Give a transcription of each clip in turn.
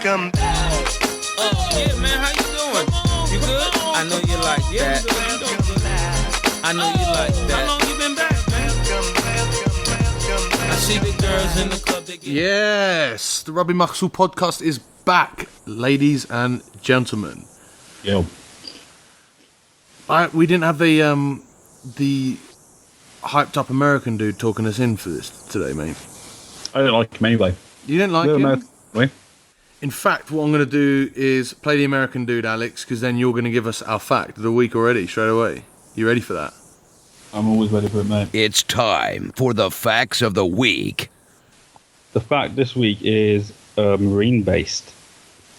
Yeah, man, how you doing? You good? I know you like that. I know you like that. How long you been back, man? I see the girls in the club. Yes, the Rugby Muscle podcast is back, ladies and gentlemen. Yo. We didn't have the hyped up American dude talking us in for this today, mate. I don't like him anyway. You didn't like him? No. In fact, what I'm going to do is play the American dude, Alex, because then you're going to give us our fact of the week already, straight away. You ready for that? I'm always ready for it, mate. It's time for the facts of the week. The fact this week is marine-based.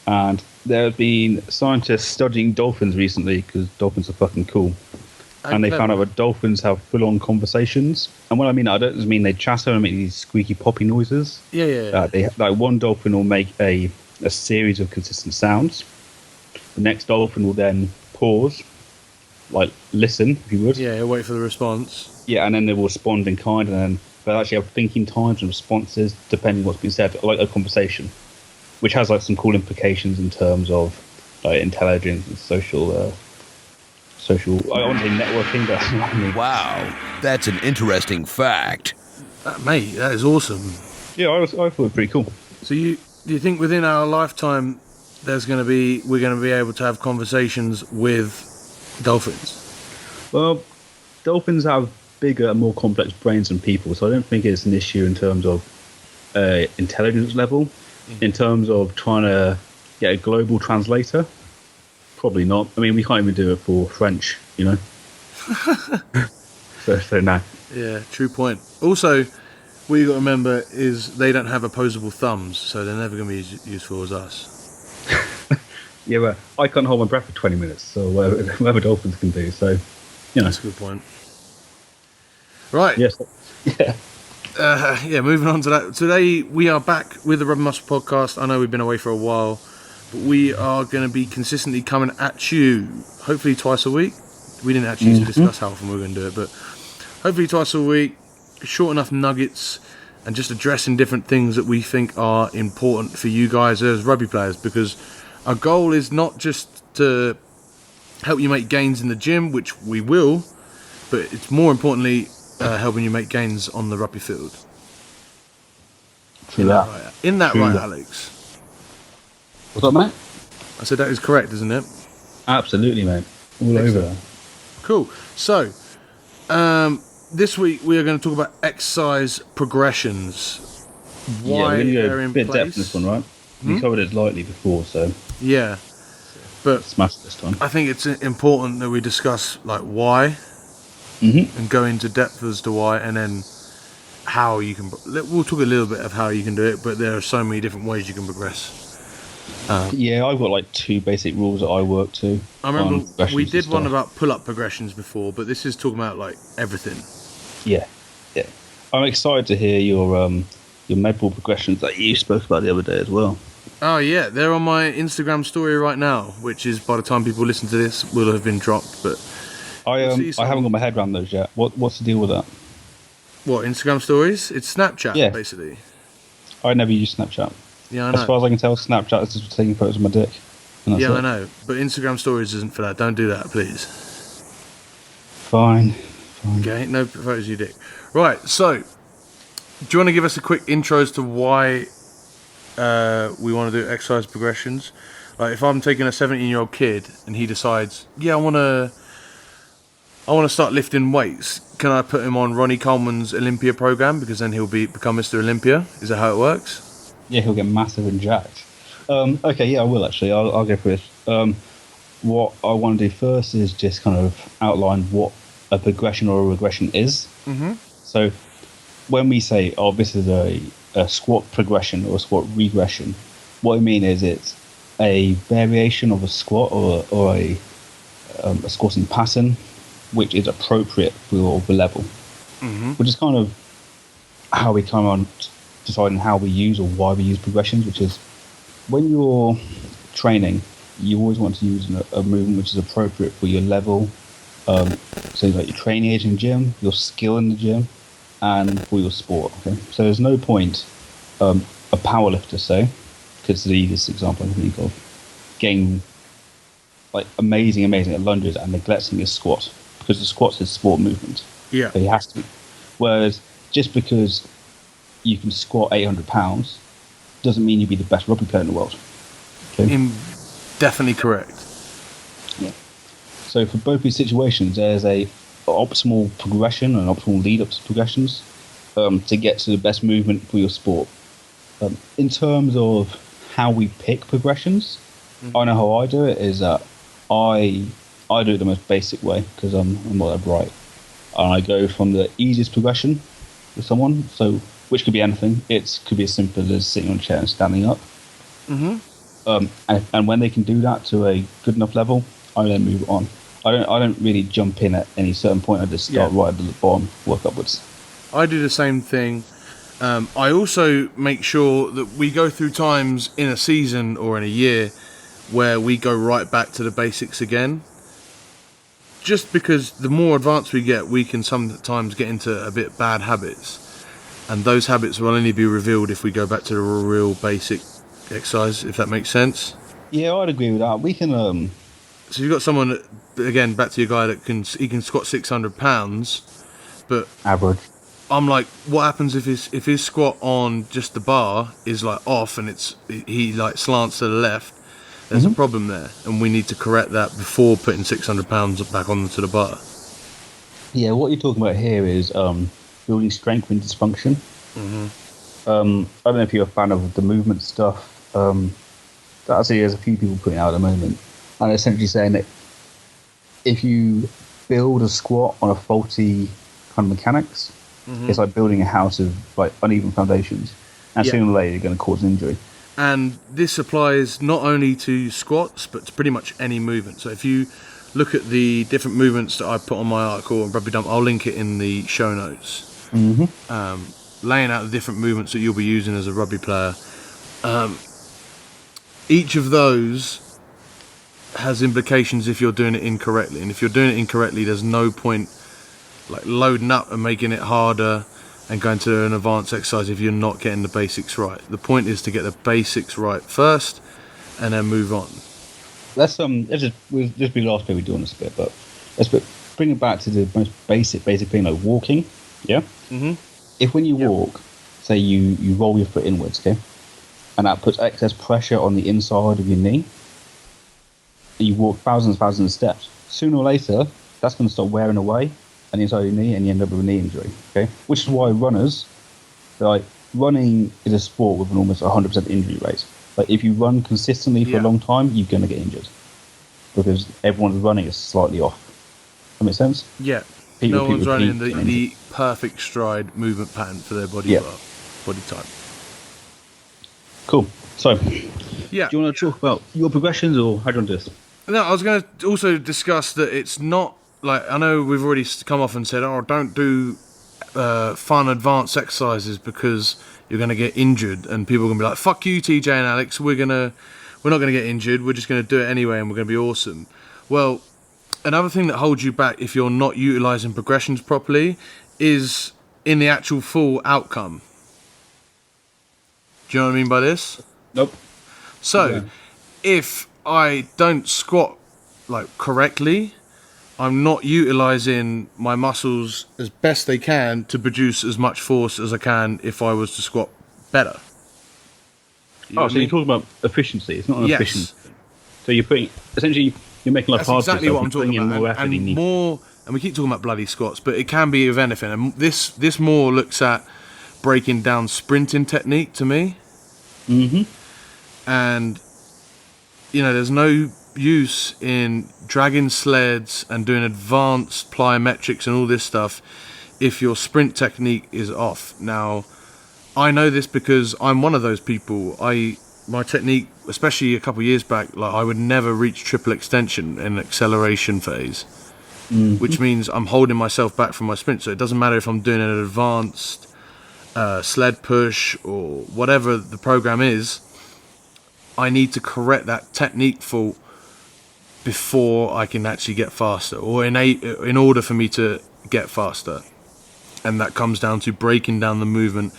And there have been scientists studying dolphins recently, because dolphins are fucking cool. And they found out that dolphins have full-on conversations. And what I mean, I don't just mean they chatter and make these squeaky poppy noises. Yeah. One dolphin will make a series of consistent sounds. The next dolphin will then pause, like listen, if you would. Yeah, he'll wait for the response. Yeah, and then they will respond in kind, and then they'll actually have thinking times and responses depending on what's been said, like a conversation, which has like some cool implications in terms of like intelligence and social. I want to say networking, but Wow, that's an interesting fact. Mate, that is awesome. yeah, I thought it was pretty cool. So do you think within our lifetime we're going to be able to have conversations with dolphins? Well, dolphins have bigger and more complex brains than people, so I don't think it's an issue in terms of intelligence level. In terms of trying to get a global translator, probably not. I mean, we can't even do it for French, you know. so no. Yeah, true point. Also, what you got to remember is they don't have opposable thumbs, so they're never going to be as useful as us. Yeah, but I can't hold my breath for 20 minutes, so whatever dolphins can do, so, you know. That's a good point. Right. Yes. Yeah. Moving on to that. Today, we are back with the Rugby Muscle podcast. I know we've been away for a while, but we are going to be consistently coming at you, hopefully twice a week. We didn't actually discuss how often we were going to do it, but hopefully twice a week, short enough nuggets, and just addressing different things that we think are important for you guys as rugby players, because our goal is not just to help you make gains in the gym, which we will, but it's more importantly helping you make gains on the rugby field. True that. In that True right, that. Alex? What's up, mate? I said that is correct, isn't it? Absolutely, mate. All over there. Cool. So, this week we are going to talk about exercise progressions. Why we're they're going to in go a bit place. depth in this one, right? We covered it lightly before, so Yeah, but smash this time. I think it's important that we discuss like why and go into depth as to why, and then how you can. We'll talk a little bit of how you can do it, but there are so many different ways you can progress. Yeah, I've got like two basic rules that I work to. I remember we did and one stuff. about pull-up progressions before, but this is talking about like everything. Yeah. I'm excited to hear your med ball progressions that you spoke about the other day as well. Oh yeah, they're on my Instagram story right now, which is by the time people listen to this will have been dropped. But I haven't got my head around those yet. What's the deal with that? what, Instagram stories? It's Snapchat, Yeah. basically. I never use Snapchat. Yeah, I As far know. as I can tell, Snapchat is just taking photos of my dick. And that's Yeah, it. I know. But Instagram stories isn't for that. Don't do that, please. Fine. Okay, no photos of your dick. Right, so, do you want to give us a quick intro as to why we want to do exercise progressions? Like, if I'm taking a 17-year-old kid and he decides, yeah, I want to start lifting weights, can I put him on Ronnie Coleman's Olympia program, because then he'll become Mr. Olympia? Is that how it works? Yeah, he'll get massive and jacked. Okay, yeah, I will actually. I'll go for this. What I want to do first is just kind of outline what a progression or a regression is. Mm-hmm. So when we say, oh, this is a squat progression or a squat regression, what I mean is it's a variation of a squat or a squatting pattern which is appropriate for the level. Mm-hmm. Which is kind of how we come on deciding how we use or why we use progressions, which is when you're training, you always want to use a movement which is appropriate for your level. So like your training age in the gym, your skill in the gym, and for your sport. Okay, so there's no point a powerlifter, say, because it's the easiest example I can think of, getting like amazing at lunges and neglecting his squat, because the squat's his sport movement. Yeah. So he has to. Whereas just because you can squat 800 pounds doesn't mean you'll be the best rugby player in the world. Okay? Definitely correct. Yeah. So for both these situations, there's a optimal progression and optimal lead up to progressions to get to the best movement for your sport. In terms of how we pick progressions, I know how I do it is that I do it the most basic way, because I'm not that bright, and I go from the easiest progression with someone, so which could be anything. It could be as simple as sitting on a chair and standing up. And when they can do that to a good enough level, I then move on. I don't really jump in at any certain point. I just start right at the bottom, work upwards. I do the same thing. I also make sure that we go through times in a season or in a year where we go right back to the basics again. Just because the more advanced we get, we can sometimes get into a bit bad habits. And those habits will only be revealed if we go back to the real basic exercise, if that makes sense. Yeah, I'd agree with that. We can... So you've got someone, that, again, back to your guy, that can squat 600 pounds, but... Average. I'm like, what happens if his squat on just the bar is like off and he like slants to the left? There's a problem there, and we need to correct that before putting 600 pounds back onto the bar. Yeah, what you're talking about here is building strength and dysfunction. I don't know if you're a fan of the movement stuff. Actually, there's a few people putting out at the moment, and essentially saying that if you build a squat on a faulty kind of mechanics, it's like building a house of like uneven foundations, and sooner or later you're going to cause an injury. And this applies not only to squats, but to pretty much any movement. So if you look at the different movements that I put on my article on Rugby Dump, I'll link it in the show notes. Laying out the different movements that you'll be using as a rugby player. Each of those has implications if you're doing it incorrectly. And if you're doing it incorrectly, there's no point like loading up and making it harder and going to an advanced exercise if you're not getting the basics right. The point is to get the basics right first and then move on. We'll just be last bit we do on this bit, but let's bring it back to the most basic thing, like walking. Yeah. If when you walk, say you roll your foot inwards, okay, and that puts excess pressure on the inside of your knee, you walk thousands of steps. Sooner or later, that's going to start wearing away on the inside of your knee, and you end up with a knee injury. Okay, which is why running is a sport with an almost 100% injury rate. Like if you run consistently for a long time, you're going to get injured because everyone's running is slightly off. That makes sense? Yeah. No one's running the perfect stride movement pattern for their body type. Cool. So, yeah. Do you want to talk about your progressions, or how do you want to do this? No, I was going to also discuss that it's not like, I know we've already come off and said, don't do fun advanced exercises because you're going to get injured, and people are going to be like, fuck you, TJ and Alex, we're not going to get injured, we're just going to do it anyway and we're going to be awesome. Well, another thing that holds you back if you're not utilising progressions properly is in the actual full outcome. Do you know what I mean by this? Nope. So, if I don't squat like correctly, I'm not utilising my muscles as best they can to produce as much force as I can if I was to squat better. You're talking about efficiency. It's not an efficiency. So you're putting, essentially, you're making life hard for yourself. That's exactly what I'm talking about. More effort And we keep talking about bloody squats, but it can be of anything. And this more looks at breaking down sprinting technique to me. And, there's no use in dragging sleds and doing advanced plyometrics and all this stuff if your sprint technique is off. Now, I know this because I'm one of those people. My technique, especially a couple of years back, like I would never reach triple extension in acceleration phase, which means I'm holding myself back from my sprint. So it doesn't matter if I'm doing an advanced sled push or whatever the program is, I need to correct that technique fault before I can actually get faster, or in order for me to get faster. And that comes down to breaking down the movement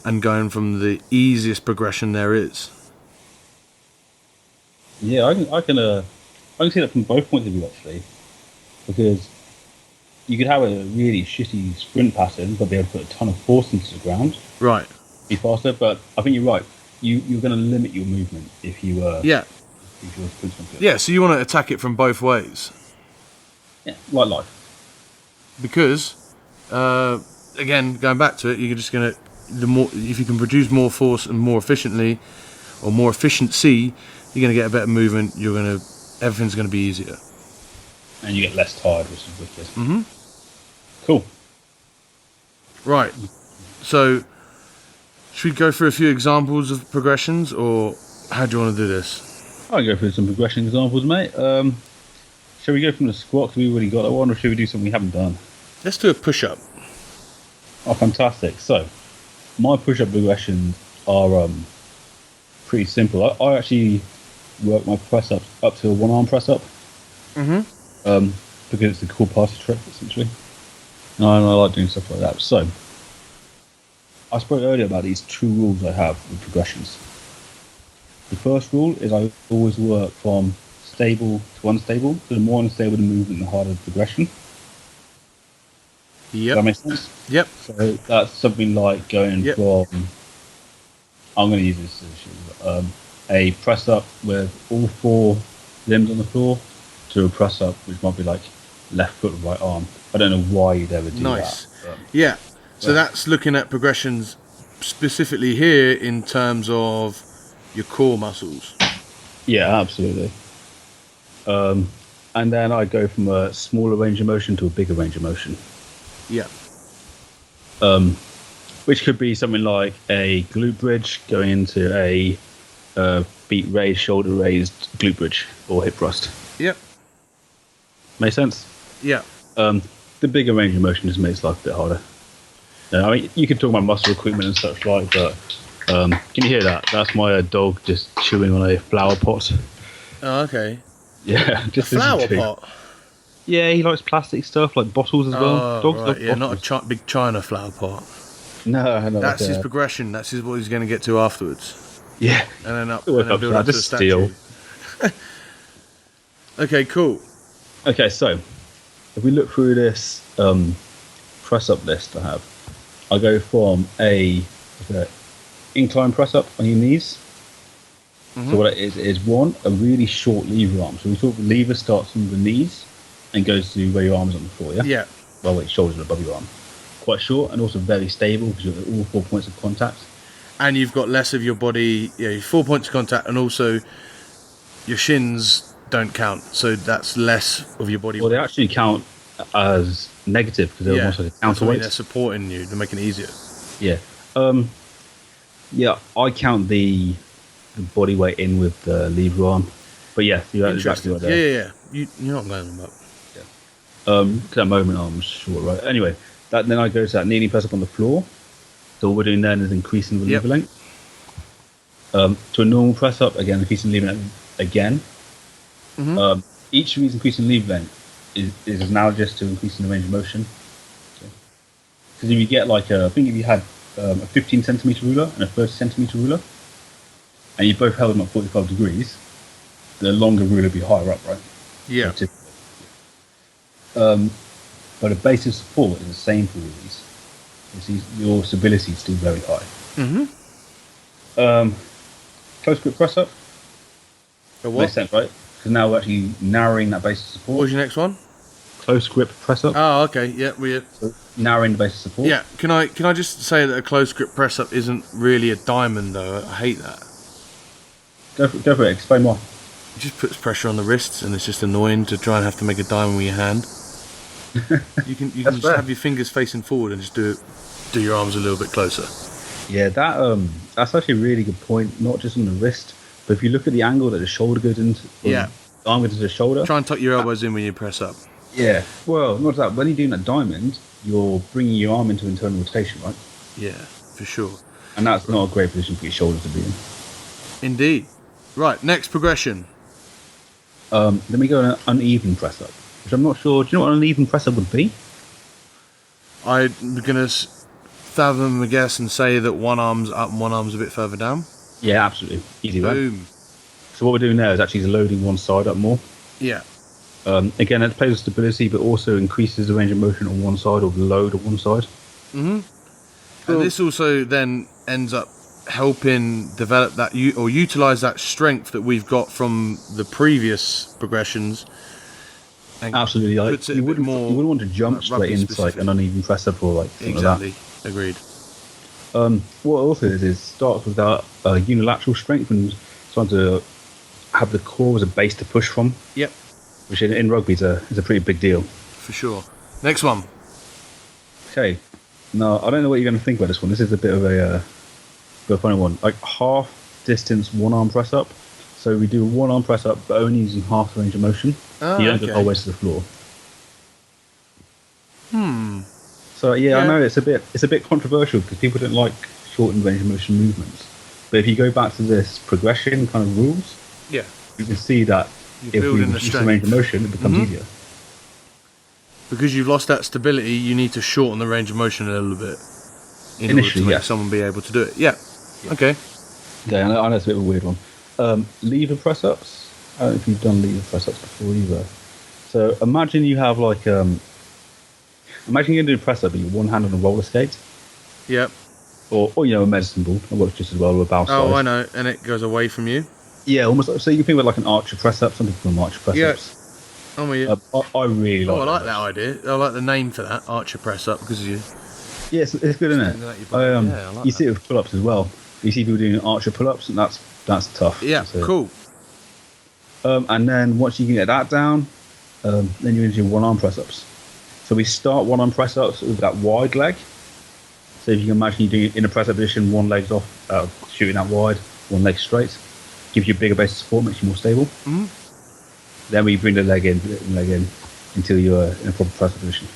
and going from the easiest progression there is. Yeah, I can see that from both points of view actually, because you could have a really shitty sprint pattern, but be able to put a ton of force into the ground, Right. be faster. But I think you're right. You're going to limit your movement if you Yeah. if you're sprinting. Yeah, so you want to attack it from both ways. Yeah, like life. Because, again, going back to it, you're just going to, if you can produce more force and more efficiently, or more efficiency, you're going to get a better movement, everything's going to be easier. And you get less tired, which is wicked. Mm-hmm. Cool. Right. So, should we go through a few examples of progressions, or how do you want to do this? I'll go through some progression examples, mate. Shall we go from the squat, because we already got that one, or should we do something we haven't done? Let's do a push-up. Oh, fantastic. So, my push-up progressions are pretty simple. I actually work my press-ups up to a one-arm press-up. Mm-hmm. Because it's a cool party trick, essentially. And I like doing stuff like that. So, I spoke earlier about these two rules I have with progressions. The first rule is I always work from stable to unstable. So the more unstable the movement, the harder the progression. Yep. Does that make sense? Yep. So that's something like going from, I'm going to use this as a press up with all four limbs on the floor to a press up which might be like left foot, right arm. I don't know why you'd ever do Nice. that. Yeah. So that's looking at progressions specifically here in terms of your core muscles. Yeah, absolutely. And then I go from a smaller range of motion to a bigger range of motion. Yeah. Which could be something like a glute bridge going into a feet raised, shoulder raised glute bridge or hip thrust. Yep. Make sense? Yeah. The bigger range of motion just makes life a bit harder. I mean, you can talk about muscle equipment and such like, but can you hear that? That's my dog just chewing on a flower pot. Oh, okay. Yeah, just A flower pot? Yeah, he likes plastic stuff like bottles as well. Oh, Dogs right. love Yeah, bottles. not a big China flower pot. No. That's his progression. That's what he's going to get to afterwards. Yeah. And then Work up to build that, up to the just statue. steal. Okay, cool. Okay, so if we look through this press-up list I have, I go from a incline press-up on your knees. Mm-hmm. So what it is one, a really short lever arm. So we talk the lever starts from the knees and goes to where your arm is on the floor, yeah? Yeah. Well, wait, shoulders are above your arm. Quite short and also very stable because you've got all 4 points of contact. And you've got less of your body, 4 points of contact, and also your shins don't count, so that's less of your body. Well, they actually count as negative because they're almost like a counterweight. They're supporting you, they're making it easier. Yeah. Yeah, I count the body weight in with the lever arm. But yeah, you're exactly right there. Yeah. You know what I'm going about. At that moment arm's short, right? Anyway, then I go to that kneeling press up on the floor. So what we're doing then is increasing the lever length. To a normal press up, again, increasing lever length again. Mm-hmm. Each of these increasing lever length is analogous to increasing the range of motion. Because if you get I think if you had a 15 centimeter ruler and a 30 centimeter ruler, and you both held them at 45 degrees, the longer ruler would be higher up, right? Yeah. But a base of support is the same for all these. Your stability is still very high. Mm-hmm. Close grip press up. What? Makes sense, right? Because now we're actually narrowing that base of support. What was your next one? Close grip press up. Oh, okay. Yeah, weird. So narrowing the base of support. Yeah. Can I just say that a close grip press up isn't really a diamond though? I hate that. Go for it. Explain why. It just puts pressure on the wrists, and it's just annoying to try and have to make a diamond with your hand. You can just fair. have your fingers facing forward and just do your arms a little bit closer. Yeah, that's actually a really good point. Not just on the wrist, but if you look at the angle that the shoulder goes into, the arm goes into the shoulder. Try and tuck your elbows in when you press up. Yeah. Well, not that. When you're doing that diamond, you're bringing your arm into internal rotation, right? Yeah, for sure. And that's not a great position for your shoulders to be in. Indeed. Right, next progression. Then we go an uneven press up, which I'm not sure. Do you know what an uneven press up would be? I'm going to fathom a guess and say that one arm's up and one arm's a bit further down. Yeah, absolutely. Easy, right? Boom. So what we're doing now is actually loading one side up more. Yeah. Again, it plays with stability, but also increases the range of motion on one side or the load on one side. And this also then ends up helping develop that or utilize that strength that we've got from the previous progressions. And Absolutely, like, you wouldn't want to jump straight into like an uneven press up or like something exactly. like that. Agreed. What it also is starts with that unilateral strength and trying to have the core as a base to push from. Yep. Which in rugby is a pretty big deal. For sure. Next one. Okay. No, I don't know what you're going to think about this one. This is a bit of a funny one. Like half distance one arm press up. So we do a one arm press up, but only using half the range of motion. You don't go the whole way to the floor. So yeah, I know it's a bit controversial because people don't like shortened range of motion movements. But if you go back to this progression kind of rules, yeah, you can see that if we reduce the range of motion, it becomes easier. Because you've lost that stability, you need to shorten the range of motion a little bit in order to make someone be able to do it. Yeah. Okay. Yeah, I know it's a bit of a weird one. Lever press ups. I don't know if you've done lever press ups before either. So imagine you have like imagine you're going to do a press up, but you're one hand on a roller skate. Yep. Or a medicine ball. That works just as well with a bounce. Oh, I know, and it goes away from you. Yeah, almost. So you can think about like an archer press up. Some people call them archer press ups. Oh, I really like. I like that idea. I like the name for that, archer press up, because you. Yeah, it's good, isn't it? I like you see it with pull ups as well. You see people doing archer pull ups, and that's tough. Yeah, cool. And then once you can get that down, then you're into one arm press ups. So we start one arm press ups with that wide leg. So if you can imagine you doing it in a press up position, one leg's off, shooting out wide, one leg straight, gives you a bigger base of support, makes you more stable. Mm-hmm. Then we bring the leg in until you're in a proper press up position.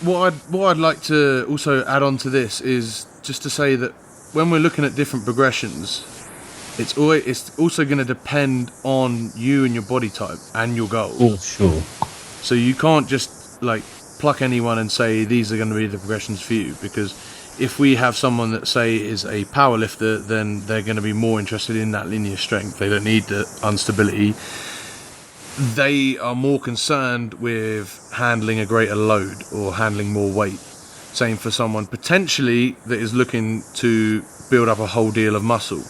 What I'd like to also add on to this is just to say that when we're looking at different progressions, it's also going to depend on you and your body type and your goals. Oh, sure. So you can't just like pluck anyone and say these are going to be the progressions for you, because if we have someone that say is a power lifter, then they're going to be more interested in that linear strength. They don't need the instability. They are more concerned with handling a greater load or handling more weight. Same for someone potentially that is looking to build up a whole deal of muscle.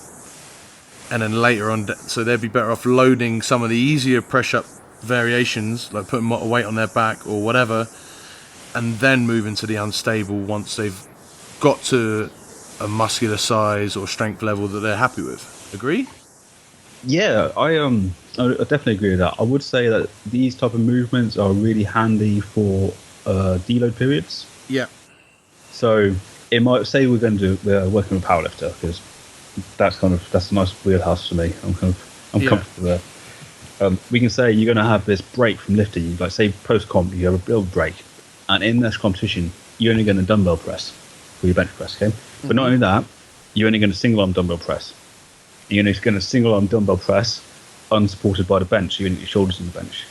And then later on, so they'd be better off loading some of the easier press-up variations, like putting more weight on their back or whatever, and then moving to the unstable once they've got to a muscular size or strength level that they're happy with. Agree? Yeah, I definitely agree with that. I would say that these type of movements are really handy for deload periods. Yeah. So it might say we're working with a powerlifter, because that's a nice wheelhouse for me. I'm comfortable there. We can say you're going to have this break from lifting. Like say post comp, you have a build break, and in this competition, you're only going to dumbbell press for your bench press, okay? But not only that, you're only going to single arm dumbbell press. You're only going to single arm dumbbell press unsupported by the bench. So you're going to get your shoulders on the bench,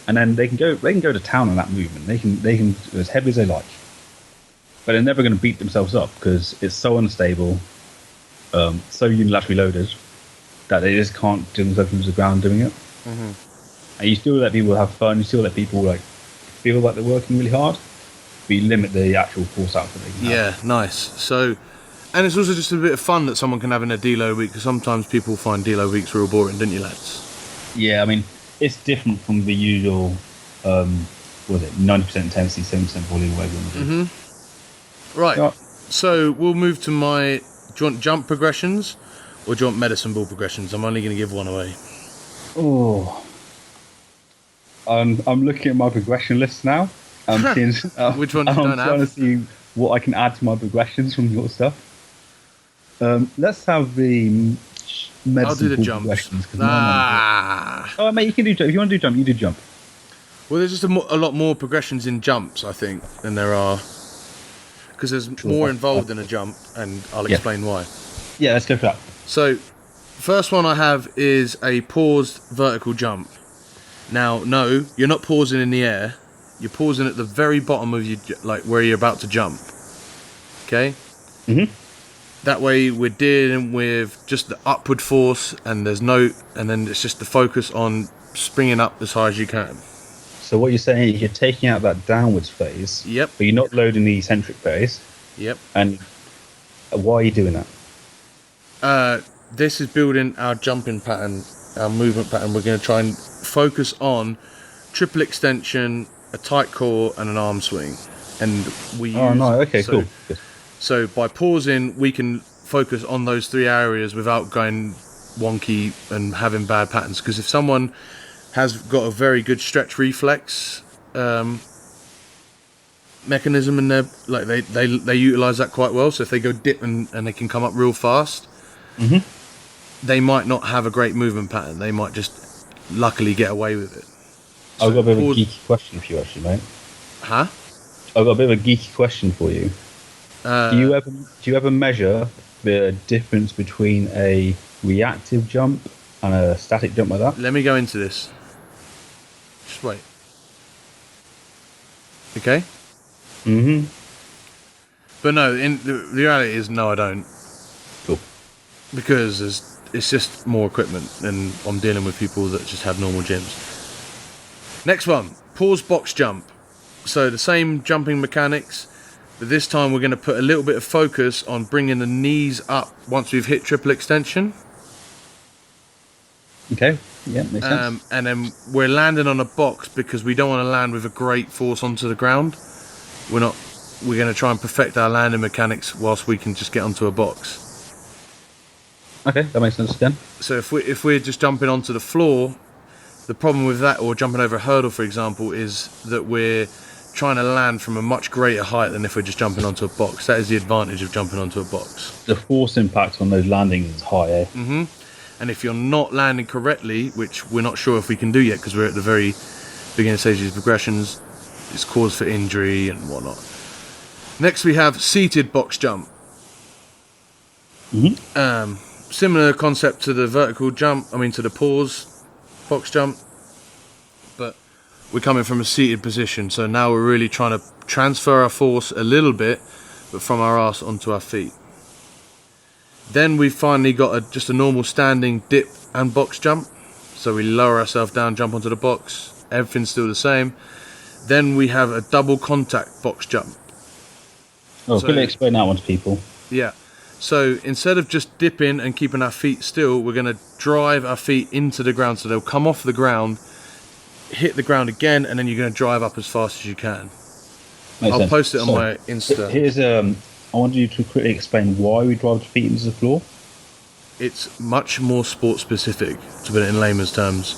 and then they can go to town on that movement. They can do as heavy as they like, but they're never going to beat themselves up because it's so unstable, so unilaterally loaded that they just can't do themselves into the ground doing it. And you still let people have fun. You still let people like feel like they're working really hard, but you limit the actual force output they can have. Yeah, nice. So, and it's also just a bit of fun that someone can have in a deload week, because sometimes people find deload weeks real boring, don't you, lads? Yeah, I mean, it's different from the usual, 90% intensity, 7% volume, whatever you want to do. Right, Yeah. So we'll move to my, do you want jump progressions or do you want medicine ball progressions? I'm only going to give one away. Oh. I'm looking at my progression list now. I'm seeing, which one you don't have? I'm trying to see what I can add to my progressions from your stuff. Let's have the medicine. I'll do the jumps. Oh, mate, you can do jump. If you want to do jump, you do jump. Well, there's just a lot more progressions in jumps, I think, than there are, because there's more involved in a jump, and I'll explain why. Yeah, let's go for that. So, first one I have is a paused vertical jump. Now, no, you're not pausing in the air. You're pausing at the very bottom of your, like where you're about to jump. Okay? That way we're dealing with just the upward force, and then it's just the focus on springing up as high as you can. So what you're saying is you're taking out that downwards phase. Yep. But you're not loading the eccentric phase. Yep. And why are you doing that? This is building our jumping pattern, our movement pattern. We're going to try and focus on triple extension, a tight core, and an arm swing. And we Oh, no. Okay, cool. Good. So by pausing, we can focus on those 3 areas without going wonky and having bad patterns. Because if someone has got a very good stretch reflex mechanism in there, like they utilize that quite well. So if they go dip and they can come up real fast, they might not have a great movement pattern. They might just luckily get away with it. So I've got a bit of a geeky question for you, actually, mate. Huh? I've got a bit of a geeky question for you. Do you ever measure the difference between a reactive jump and a static jump like that? Let me go into this. Just wait. Okay? Mm-hmm. But no, the reality is no, I don't. Cool. Because it's just more equipment, and I'm dealing with people that just have normal gyms. Next one, pause box jump. So the same jumping mechanics, but this time we're going to put a little bit of focus on bringing the knees up once we've hit triple extension. Okay. Yeah, makes sense. And then we're landing on a box because we don't want to land with a great force onto the ground. We're going to try and perfect our landing mechanics whilst we can just get onto a box. Okay, that makes sense again. So if we're just jumping onto the floor, the problem with that, or jumping over a hurdle, for example, is that we're trying to land from a much greater height than if we're just jumping onto a box. That is the advantage of jumping onto a box. The force impact on those landings is higher. Mm-hmm. And if you're not landing correctly, which we're not sure if we can do yet because we're at the very beginning stages of progressions, it's cause for injury and whatnot. Next we have seated box jump. Mm-hmm. Similar concept to the vertical jump, to the pause box jump, but we're coming from a seated position, so now we're really trying to transfer our force a little bit, but from our arse onto our feet. Then we've finally got just a normal standing dip and box jump, so we lower ourselves down, jump onto the box, everything's still the same. Then we have a double contact box jump. Oh, can you explain that one to people? Yeah. So instead of just dipping and keeping our feet still, we're going to drive our feet into the ground. So they'll come off the ground, hit the ground again, and then you're going to drive up as fast as you can. I'll post it on my Insta. Here's I want you to quickly explain why we drive the feet into the floor. It's much more sport specific, to put it in layman's terms.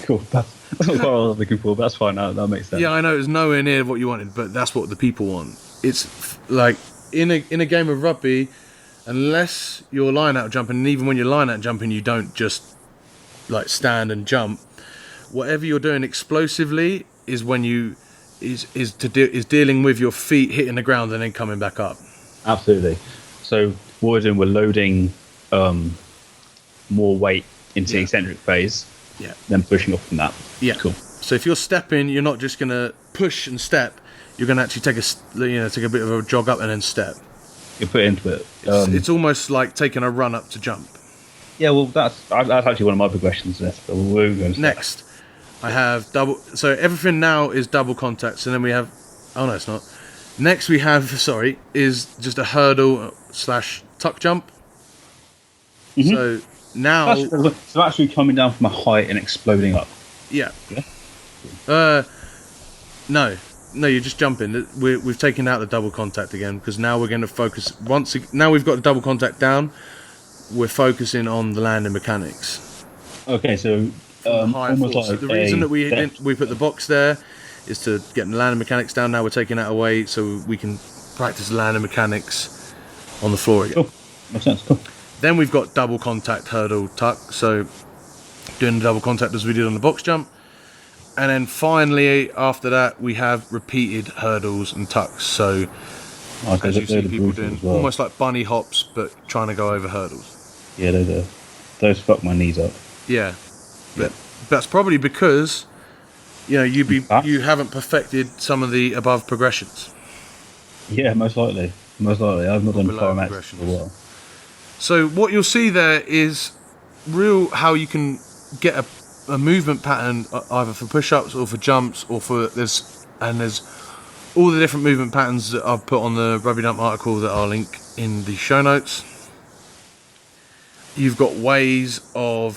Cool. That's not what I was looking for, but that's fine. That makes sense. Yeah, I know it's nowhere near what you wanted, but that's what the people want. It's like in a game of rugby, unless you're line out jumping, and even when you're line out jumping, you don't just like stand and jump. Whatever you're doing explosively is when you is dealing with your feet hitting the ground and then coming back up. Absolutely. So what we're doing, we're loading more weight into the eccentric phase, then pushing off from that. Yeah. Cool. So if you're stepping, you're not just gonna push and step. You're gonna actually take a bit of a jog up and then step. You put into it. It's almost like taking a run up to jump. Yeah, well, that's actually one of my progressions. But we're going to next. I have double. So everything now is double contact. So then we have. Oh no, it's not. Next we have. Is just a hurdle / tuck jump. Mm-hmm. So now. So actually coming down from a height and exploding up. Yeah. No, you're just jumping. We've taken out the double contact again because now we're going to focus. Now we've got the double contact down, we're focusing on the landing mechanics. Okay, so almost like the reason that we put the box there is to get the landing mechanics down. Now we're taking that away so we can practice the landing mechanics on the floor again. Cool. Makes sense. Cool. Then we've got double contact hurdle tuck. So doing the double contact as we did on the box jump. And then finally, after that, we have repeated hurdles and tucks. So, as you see people doing, almost like bunny hops, but trying to go over hurdles. Yeah, those fuck my knees up. Yeah, but that's probably because you haven't perfected some of the above progressions. Yeah, most likely. Most likely. I've not done below plyometrics progressions. for a while. So what you'll see there is how you can get a movement pattern either for push-ups or for jumps or for there's all the different movement patterns that I've put on the Rugby Dump article that I'll link in the show notes. You've got ways of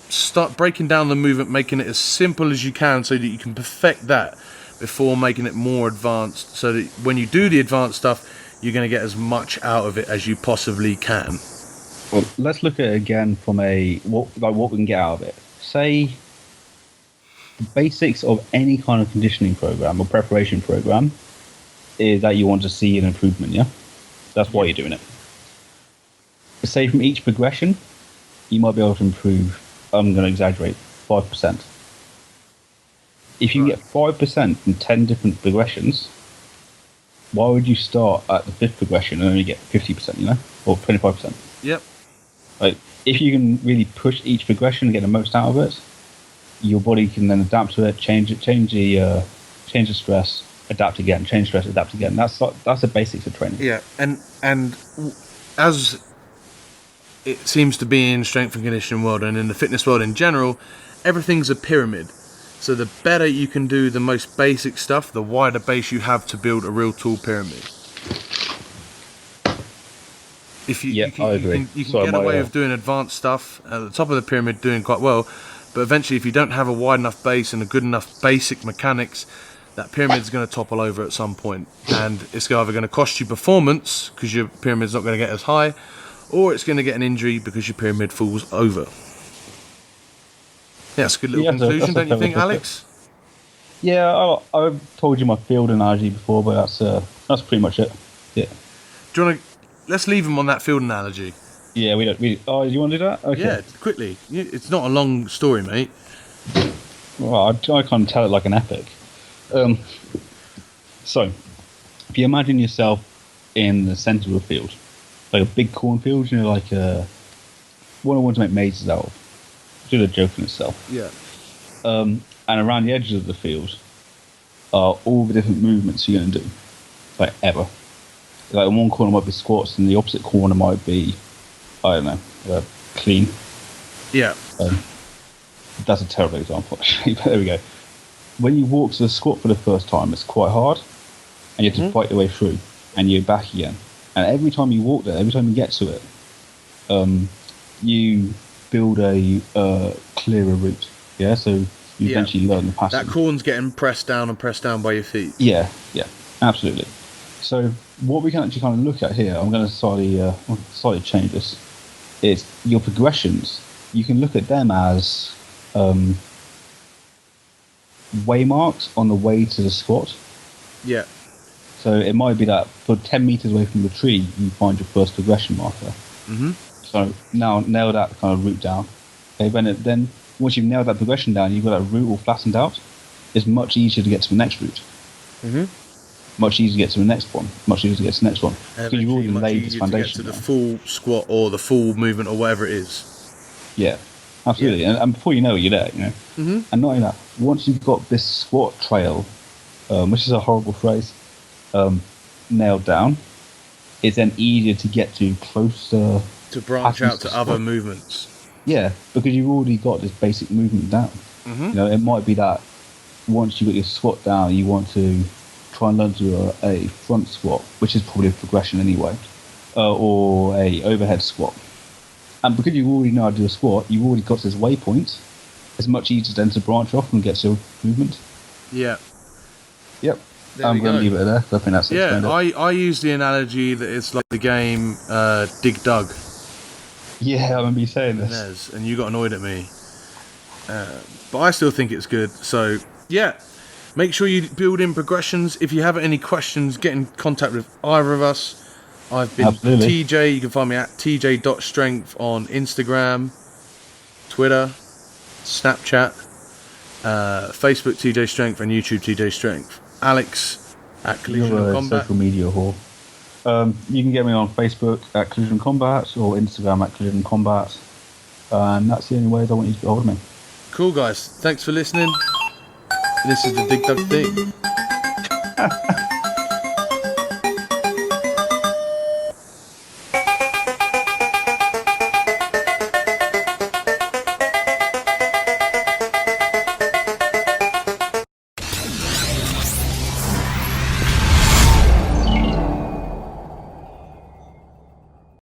start breaking down the movement, making it as simple as you can so that you can perfect that before making it more advanced, so that when you do the advanced stuff, you're going to get as much out of it as you possibly can. Well, let's look at it again from what we can get out of it. Say the basics of any kind of conditioning program or preparation program is that you want to see an improvement, yeah? That's why you're doing it. Say from each progression, you might be able to improve, I'm going to exaggerate, 5%. If you get 5% from 10 different progressions, why would you start at the 5th progression and only get 50%, you know? Or 25%? Yep. Like, if you can really push each progression and get the most out of it, your body can then adapt to it, change the stress, adapt again, change stress, adapt again. That's the basics of training. Yeah, and as it seems to be in strength and conditioning world and in the fitness world in general, everything's a pyramid. So the better you can do the most basic stuff, the wider base you have to build a real tall pyramid. If you, Yeah, I agree. You can get away with doing advanced stuff at the top of the pyramid, doing quite well, but eventually if you don't have a wide enough base and a good enough basic mechanics, that pyramid's going to topple over at some point, and it's either going to cost you performance because your pyramid's not going to get as high, or it's going to get an injury because your pyramid falls over. Yeah, that's a good little conclusion, don't you think, Alex? Yeah, I've told you my field analogy before, but that's pretty much it. Yeah. Do you want to? Let's leave him on that field analogy. Yeah, we don't. Oh, you want to do that? Okay. Yeah, quickly. It's not a long story, mate. Well, I can't tell it like an epic. So, if you imagine yourself in the centre of a field, like a big cornfield, you know, like one I want to make mazes out of. It's just a joke in itself. Yeah. And around the edges of the field are all the different movements you're going to do, like ever. Like in one corner might be squats, and the opposite corner might be, I don't know, clean. Yeah. That's a terrible example, actually, but there we go. When you walk to the squat for the first time, it's quite hard, and you have to fight your way through, and you're back again. And every time you walk there, every time you get to it, you build a clearer route. Yeah, so you eventually learn the passage. That corn's getting pressed down by your feet. Yeah, absolutely. So what we can actually kind of look at here, I'm going to slightly change this, is your progressions. You can look at them as waymarks on the way to the squat. Yeah. So it might be that for 10 meters away from the tree, you find your first progression marker. Mm-hmm. So now nail that kind of route down. Okay, then once you've nailed that progression down, you've got that route all flattened out. It's much easier to get to the next route. Mm-hmm. Much easier to get to the next one. Much easier to get to the next one. And because you've already laid this To foundation. get to the full squat or the full movement or whatever it is. Yeah, absolutely. Yeah. And before you know it, you're there. You know. Mm-hmm. And not only that, once you've got this squat trail, which is a horrible phrase, nailed down, it's then easier to get to closer. To branch out to other movements. Yeah, because you've already got this basic movement down. Mm-hmm. You know, it might be that once you got your squat down, you want to try and learn to do a front squat, which is probably a progression anyway, or a overhead squat. And because you already know how to do a squat, you've already got this waypoint. It's much easier then to branch off and get to movement. Yeah. Yep. There I'm going to leave it there. I think that's yeah. It. I use the analogy that it's like the game Dig Dug. Yeah, I remember you saying this. And you got annoyed at me. But I still think it's good. So, yeah. Make sure you build in progressions. If you have any questions, get in contact with either of us. I've been TJ. You can find me at tj.strength on Instagram, Twitter, Snapchat, Facebook TJ Strength, and YouTube TJ Strength. Alex at Collision and Combat. Social media whore. You can get me on Facebook at Collision Combat or Instagram at Collision Combat. And that's the only ways I want you to get hold of me. Cool, guys. Thanks for listening. This is the Dig Dug thing.